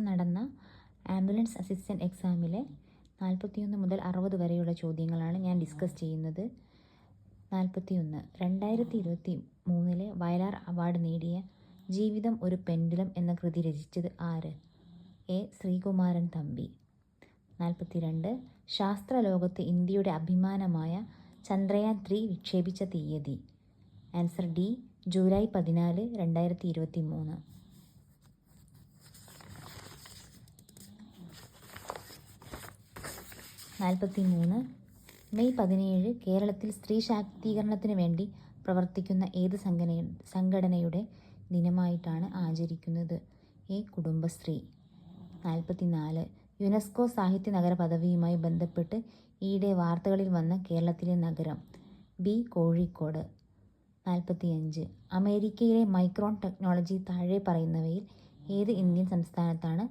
നടന്ന ambulance assistant എക്സാമിലെ 41 മുതൽ 60 വരെയുള്ള ചോദ്യങ്ങളാണ് ഞാൻ ഡിസ്കസ് ചെയ്യുന്നത്. 41. 2023 വയലാർ അവാർഡ് നേടിയ ജീവിതം ഒരു പെൻഡുലം എന്ന കൃതി രചിച്ചത് ആര്? എ. ശ്രീകുമാരൻ തമ്പി. 42. ശാസ്ത്രലോകത്ത് ഇന്ത്യയുടെ അഭിമാനമായ ചന്ദ്രയാൻ 3 വിക്ഷേപിച്ച തീയതി? Answer D. ജൂലൈ 14, 2023. 43. മെയ് 17 കേരളത്തിൽ സ്ത്രീ ശാക്തീകരണത്തിന് വേണ്ടി പ്രവർത്തിക്കുന്ന ഏത് സംഘടനയുടെ ദിനമായിട്ടാണ് ആചരിക്കുന്നത്? എ. കുടുംബശ്രീ. 44. യുനെസ്കോ സാഹിത്യ നഗര പദവിയുമായി ബന്ധപ്പെട്ട് ഈയിടെ വാർത്തകളിൽ വന്ന കേരളത്തിലെ നഗരം? ബി. കോഴിക്കോട്. 45. അമേരിക്കയിലെ മൈക്രോൺ ടെക്നോളജി താഴെ പറയുന്നവയിൽ ഏത് ഇന്ത്യൻ സംസ്ഥാനത്താണ്